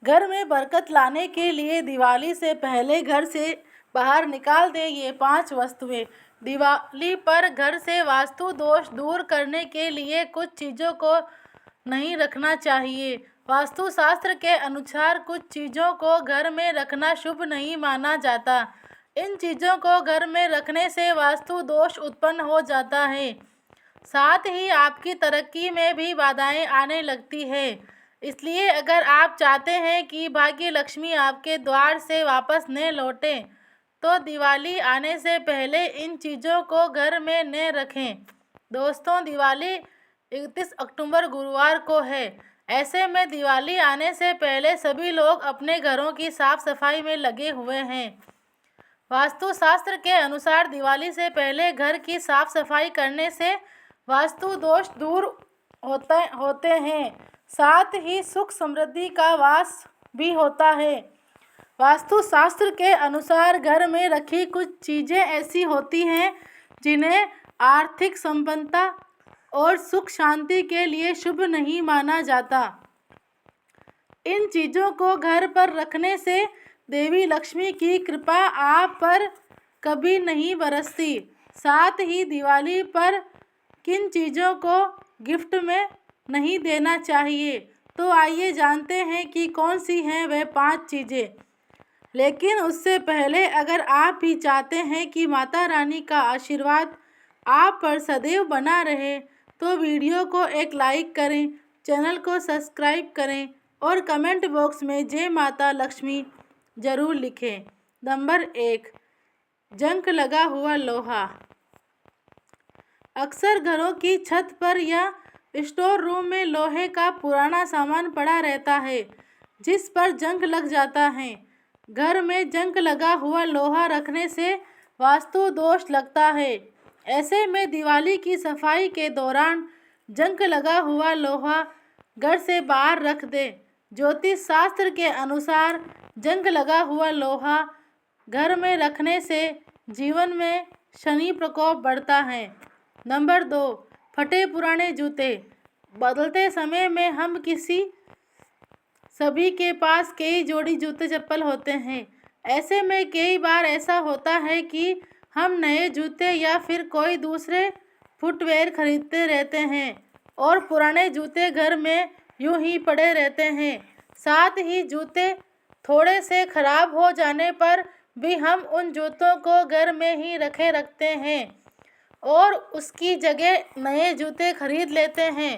घर में बरकत लाने के लिए दिवाली से पहले घर से बाहर निकाल दें ये 5 वस्तुएं। दिवाली पर घर से वास्तु दोष दूर करने के लिए कुछ चीज़ों को नहीं रखना चाहिए। वास्तु शास्त्र के अनुसार कुछ चीज़ों को घर में रखना शुभ नहीं माना जाता। इन चीज़ों को घर में रखने से वास्तु दोष उत्पन्न हो जाता है। साथ ही आपकी तरक्की में भी बाधाएं आने लगती है। इसलिए अगर आप चाहते हैं कि भाग्य लक्ष्मी आपके द्वार से वापस न लौटे तो दिवाली आने से पहले इन चीज़ों को घर में न रखें। दोस्तों, दिवाली 31 अक्टूबर गुरुवार को है। ऐसे में दिवाली आने से पहले सभी लोग अपने घरों की साफ सफाई में लगे हुए हैं। वास्तु शास्त्र के अनुसार दिवाली से पहले घर की साफ सफाई करने से वास्तु दोष दूर होते हैं। साथ ही सुख समृद्धि का वास भी होता है। वास्तु शास्त्र के अनुसार घर में रखी कुछ चीज़ें ऐसी होती हैं जिन्हें आर्थिक संपन्नता और सुख शांति के लिए शुभ नहीं माना जाता। इन चीज़ों को घर पर रखने से देवी लक्ष्मी की कृपा आप पर कभी नहीं बरसती। साथ ही दिवाली पर किन चीज़ों को गिफ्ट में नहीं देना चाहिए, तो आइए जानते हैं कि कौन सी हैं वह 5 चीज़ें। लेकिन उससे पहले अगर आप भी चाहते हैं कि माता रानी का आशीर्वाद आप पर सदैव बना रहे तो वीडियो को एक लाइक करें, चैनल को सब्सक्राइब करें और कमेंट बॉक्स में जय माता लक्ष्मी ज़रूर लिखें। नंबर 1, जंग लगा हुआ लोहा। अक्सर घरों की छत पर या स्टोर रूम में लोहे का पुराना सामान पड़ा रहता है जिस पर जंग लग जाता है। घर में जंग लगा हुआ लोहा रखने से वास्तु दोष लगता है। ऐसे में दिवाली की सफाई के दौरान जंग लगा हुआ लोहा घर से बाहर रख दें। ज्योतिष शास्त्र के अनुसार जंग लगा हुआ लोहा घर में रखने से जीवन में शनि प्रकोप बढ़ता है। नंबर 2, फटे पुराने जूते। बदलते समय में हम सभी के पास कई जोड़ी जूते चप्पल होते हैं। ऐसे में कई बार ऐसा होता है कि हम नए जूते या फिर कोई दूसरे फुटवेयर खरीदते रहते हैं और पुराने जूते घर में यूं ही पड़े रहते हैं। साथ ही जूते थोड़े से खराब हो जाने पर भी हम उन जूतों को घर में ही रखते हैं और उसकी जगह नए जूते खरीद लेते हैं।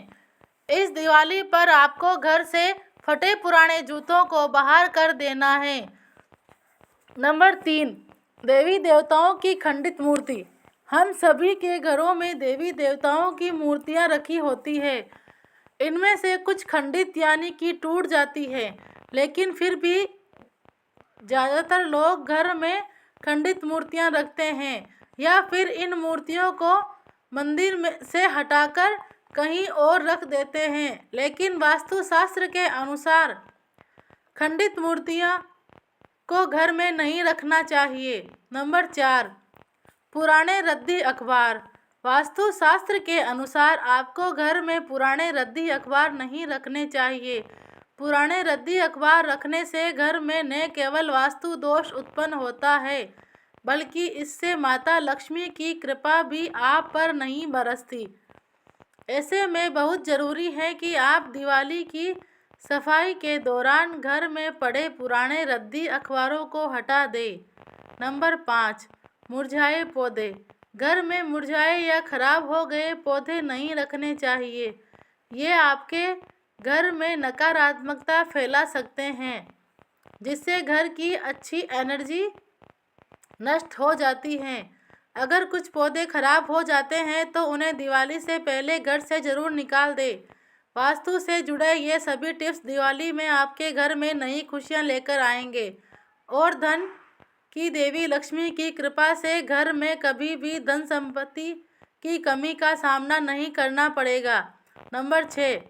इस दिवाली पर आपको घर से फटे पुराने जूतों को बाहर कर देना है। नंबर 3, देवी देवताओं की खंडित मूर्ति। हम सभी के घरों में देवी देवताओं की मूर्तियां रखी होती है। इनमें से कुछ खंडित यानी कि टूट जाती है, लेकिन फिर भी ज़्यादातर लोग घर में खंडित मूर्तियां रखते हैं या फिर इन मूर्तियों को मंदिर में से हटाकर कहीं और रख देते हैं। लेकिन वास्तु शास्त्र के अनुसार खंडित मूर्तियां को घर में नहीं रखना चाहिए। नंबर 4, पुराने रद्दी अखबार। वास्तु शास्त्र के अनुसार आपको घर में पुराने रद्दी अखबार नहीं रखने चाहिए। पुराने रद्दी अखबार रखने से घर में न केवल वास्तु दोष उत्पन्न होता है बल्कि इससे माता लक्ष्मी की कृपा भी आप पर नहीं बरसती। ऐसे में बहुत ज़रूरी है कि आप दिवाली की सफाई के दौरान घर में पड़े पुराने रद्दी अखबारों को हटा दें। नंबर 5, मुरझाए पौधे। घर में मुरझाए या खराब हो गए पौधे नहीं रखने चाहिए। ये आपके घर में नकारात्मकता फैला सकते हैं जिससे घर की अच्छी एनर्जी नष्ट हो जाती है। अगर कुछ पौधे खराब हो जाते हैं तो उन्हें दिवाली से पहले घर से ज़रूर निकाल दें। वास्तु से जुड़े ये सभी टिप्स दिवाली में आपके घर में नई खुशियां लेकर आएंगे और धन की देवी लक्ष्मी की कृपा से घर में कभी भी धन संपत्ति की कमी का सामना नहीं करना पड़ेगा। नंबर 6,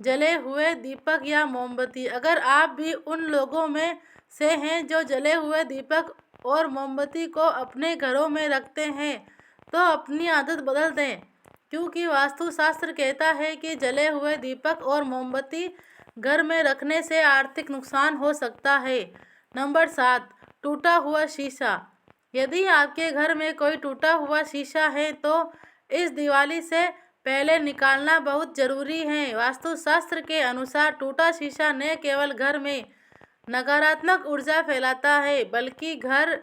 जले हुए दीपक या मोमबत्ती। अगर आप भी उन लोगों में से हैं जो जले हुए दीपक और मोमबत्ती को अपने घरों में रखते हैं तो अपनी आदत बदल दें, क्योंकि वास्तुशास्त्र कहता है कि जले हुए दीपक और मोमबत्ती घर में रखने से आर्थिक नुकसान हो सकता है। नंबर 7, टूटा हुआ शीशा। यदि आपके घर में कोई टूटा हुआ शीशा है तो इस दिवाली से पहले निकालना बहुत ज़रूरी है। वास्तुशास्त्र के अनुसार टूटा शीशा न केवल घर में नकारात्मक ऊर्जा फैलाता है बल्कि घर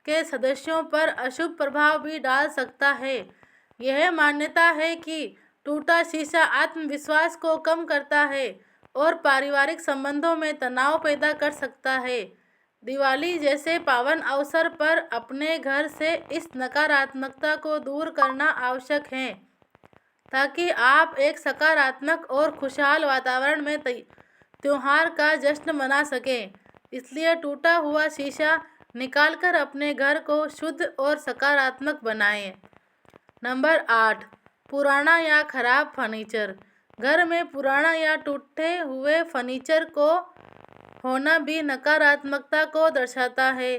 के सदस्यों पर अशुभ प्रभाव भी डाल सकता है। यह मान्यता है कि टूटा शीशा आत्मविश्वास को कम करता है और पारिवारिक संबंधों में तनाव पैदा कर सकता है। दिवाली जैसे पावन अवसर पर अपने घर से इस नकारात्मकता को दूर करना आवश्यक है ताकि आप एक सकारात्मक और खुशहाल वातावरण में त्योहार का जश्न मना सकें। इसलिए टूटा हुआ शीशा निकालकर अपने घर को शुद्ध और सकारात्मक बनाएं। नंबर 8, पुराना या खराब फर्नीचर। घर में पुराना या टूटे हुए फर्नीचर को होना भी नकारात्मकता को दर्शाता है।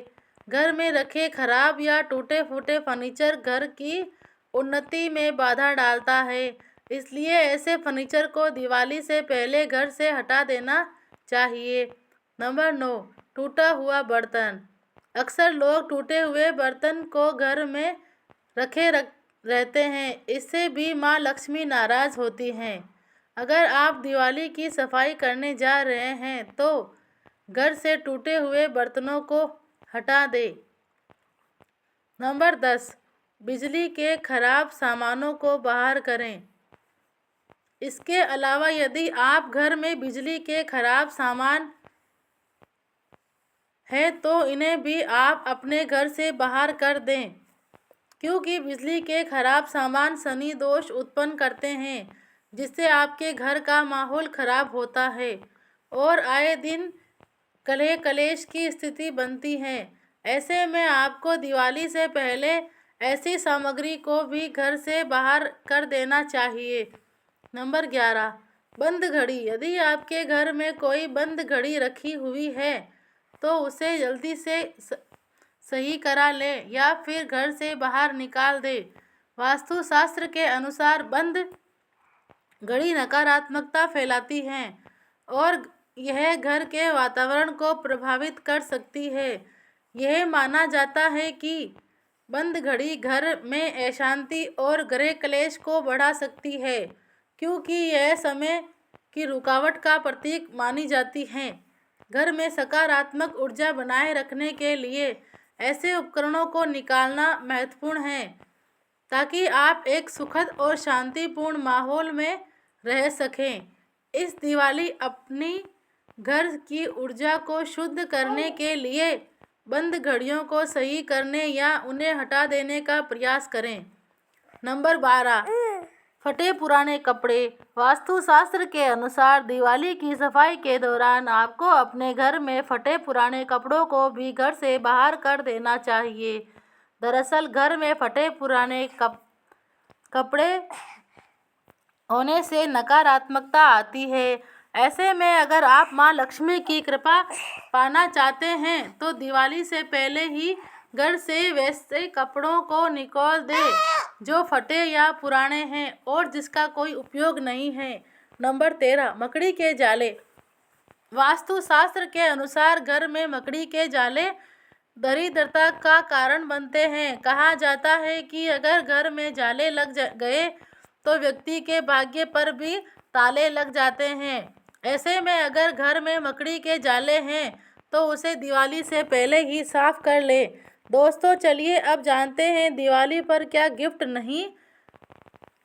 घर में रखे खराब या टूटे फूटे फर्नीचर घर की उन्नति में बाधा डालता है। इसलिए ऐसे फर्नीचर को दिवाली से पहले घर से हटा देना चाहिए। नंबर 9, टूटा हुआ बर्तन। अक्सर लोग टूटे हुए बर्तन को घर में रखे रहते हैं। इससे भी माँ लक्ष्मी नाराज होती हैं। अगर आप दिवाली की सफाई करने जा रहे हैं तो घर से टूटे हुए बर्तनों को हटा दें। नंबर 10, बिजली के खराब सामानों को बाहर करें। इसके अलावा यदि आप घर में बिजली के खराब सामान है तो इन्हें भी आप अपने घर से बाहर कर दें, क्योंकि बिजली के खराब सामान शनि दोष उत्पन्न करते हैं जिससे आपके घर का माहौल खराब होता है और आए दिन कलह कलेश की स्थिति बनती है। ऐसे में आपको दिवाली से पहले ऐसी सामग्री को भी घर से बाहर कर देना चाहिए। नंबर 11, बंद घड़ी। यदि आपके घर में कोई बंद घड़ी रखी हुई है तो उसे जल्दी से सही करा लें या फिर घर से बाहर निकाल दें। वास्तुशास्त्र के अनुसार बंद घड़ी नकारात्मकता फैलाती है और यह घर के वातावरण को प्रभावित कर सकती है। यह माना जाता है कि बंद घड़ी घर में अशांति और गृह क्लेश को बढ़ा सकती है, क्योंकि यह समय की रुकावट का प्रतीक मानी जाती है। घर में सकारात्मक ऊर्जा बनाए रखने के लिए ऐसे उपकरणों को निकालना महत्वपूर्ण है ताकि आप एक सुखद और शांतिपूर्ण माहौल में रह सकें। इस दिवाली अपनी घर की ऊर्जा को शुद्ध करने के लिए बंद घड़ियों को सही करने या उन्हें हटा देने का प्रयास करें। नंबर 12, फटे पुराने कपड़े। वास्तुशास्त्र के अनुसार दिवाली की सफाई के दौरान आपको अपने घर में फटे पुराने कपड़ों को भी घर से बाहर कर देना चाहिए। दरअसल घर में फटे पुराने कपड़े होने से नकारात्मकता आती है। ऐसे में अगर आप माँ लक्ष्मी की कृपा पाना चाहते हैं तो दिवाली से पहले ही घर से वैसे कपड़ों को निकाल दें जो फटे या पुराने हैं और जिसका कोई उपयोग नहीं है। नंबर 13, मकड़ी के जाले। वास्तुशास्त्र के अनुसार घर में मकड़ी के जाले दरिद्रता का कारण बनते हैं। कहा जाता है कि अगर घर में जाले लग गए तो व्यक्ति के भाग्य पर भी ताले लग जाते हैं। ऐसे में अगर घर में मकड़ी के जाले हैं तो उसे दिवाली से पहले ही साफ कर ले। दोस्तों चलिए अब जानते हैं दिवाली पर क्या गिफ्ट नहीं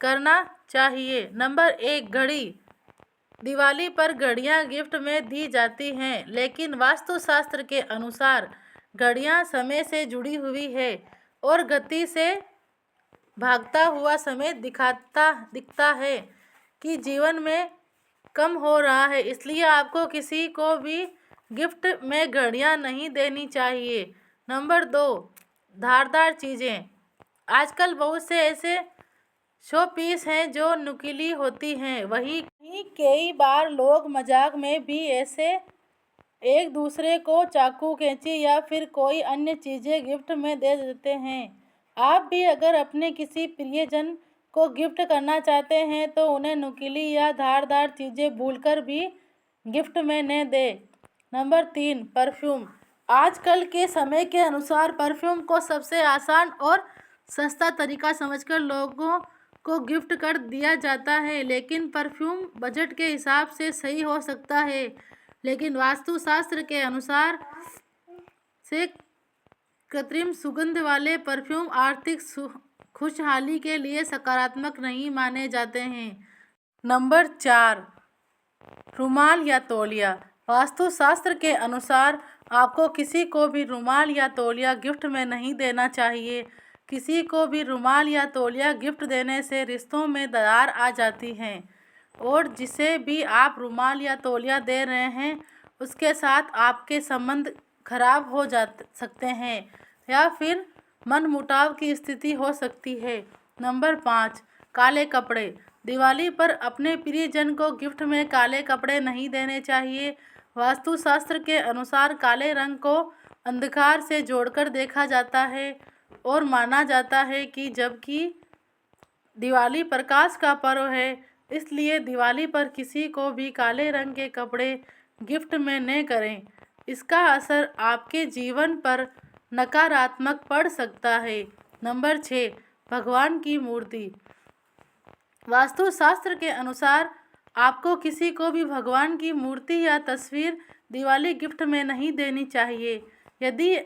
करना चाहिए। नंबर 1, घड़ी। दिवाली पर घड़ियां गिफ्ट में दी जाती हैं, लेकिन वास्तुशास्त्र के अनुसार घड़ियां समय से जुड़ी हुई है और गति से भागता हुआ समय दिखता है कि जीवन में कम हो रहा है। इसलिए आपको किसी को भी गिफ्ट में घड़ियां नहीं देनी चाहिए। नंबर 2, धारदार चीज़ें। आजकल बहुत से ऐसे शो पीस हैं जो नुकीली होती हैं। वहीं कई बार लोग मजाक में भी ऐसे एक दूसरे को चाकू, कैंची या फिर कोई अन्य चीज़ें गिफ्ट में दे देते हैं। आप भी अगर अपने किसी प्रियजन को गिफ्ट करना चाहते हैं तो उन्हें नुकीली या धारदार चीज़ें भूलकर भी गिफ्ट में न दें। Number 3, perfume. आजकल के समय के अनुसार परफ्यूम को सबसे आसान और सस्ता तरीका समझकर लोगों को गिफ्ट कर दिया जाता है। लेकिन परफ्यूम बजट के हिसाब से सही हो सकता है, लेकिन वास्तुशास्त्र के अनुसार से कृत्रिम सुगंध वाले परफ्यूम आर्थिक खुशहाली के लिए सकारात्मक नहीं माने जाते हैं। नंबर 4, रुमाल या तौलिया। वास्तुशास्त्र के अनुसार आपको किसी को भी रुमाल या तौलिया गिफ्ट में नहीं देना चाहिए। किसी को भी रुमाल या तौलिया गिफ्ट देने से रिश्तों में दरार आ जाती है और जिसे भी आप रुमाल या तौलिया दे रहे हैं उसके साथ आपके संबंध खराब हो जा सकते हैं या फिर मनमुटाव की स्थिति हो सकती है। नंबर 5, काले कपड़े। दिवाली पर अपने प्रियजन को गिफ्ट में काले कपड़े नहीं देने चाहिए। वास्तुशास्त्र के अनुसार काले रंग को अंधकार से जोड़कर देखा जाता है और माना जाता है कि जबकि दिवाली प्रकाश का पर्व है, इसलिए दिवाली पर किसी को भी काले रंग के कपड़े गिफ्ट में न करें। इसका असर आपके जीवन पर नकारात्मक पड़ सकता है। नंबर 6, भगवान की मूर्ति। वास्तुशास्त्र के अनुसार आपको किसी को भी भगवान की मूर्ति या तस्वीर दिवाली गिफ्ट में नहीं देनी चाहिए। यदि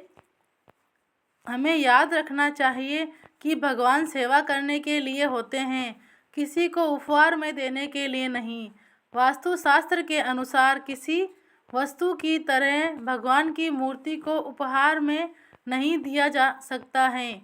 हमें याद रखना चाहिए कि भगवान सेवा करने के लिए होते हैं, किसी को उपहार में देने के लिए नहीं। वास्तुशास्त्र के अनुसार किसी वस्तु की तरह भगवान की मूर्ति को उपहार में नहीं दिया जा सकता है।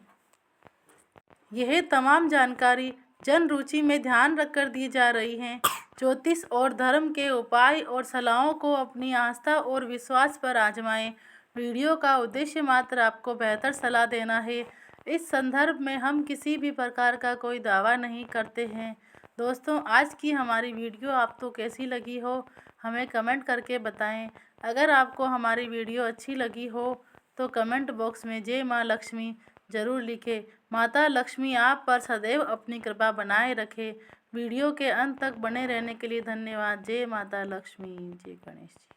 यह तमाम जानकारी जन रुचि में ध्यान रखकर दी जा रही है। ज्योतिष और धर्म के उपाय और सलाहों को अपनी आस्था और विश्वास पर आजमाएं। वीडियो का उद्देश्य मात्र आपको बेहतर सलाह देना है। इस संदर्भ में हम किसी भी प्रकार का कोई दावा नहीं करते हैं। दोस्तों, आज की हमारी वीडियो आपको कैसी लगी हो हमें कमेंट करके बताएं। अगर आपको हमारी वीडियो अच्छी लगी हो तो कमेंट बॉक्स में जय माँ लक्ष्मी ज़रूर लिखें। माता लक्ष्मी आप पर सदैव अपनी कृपा बनाए रखे। वीडियो के अंत तक बने रहने के लिए धन्यवाद। जय माता लक्ष्मी, जय गणेश जी।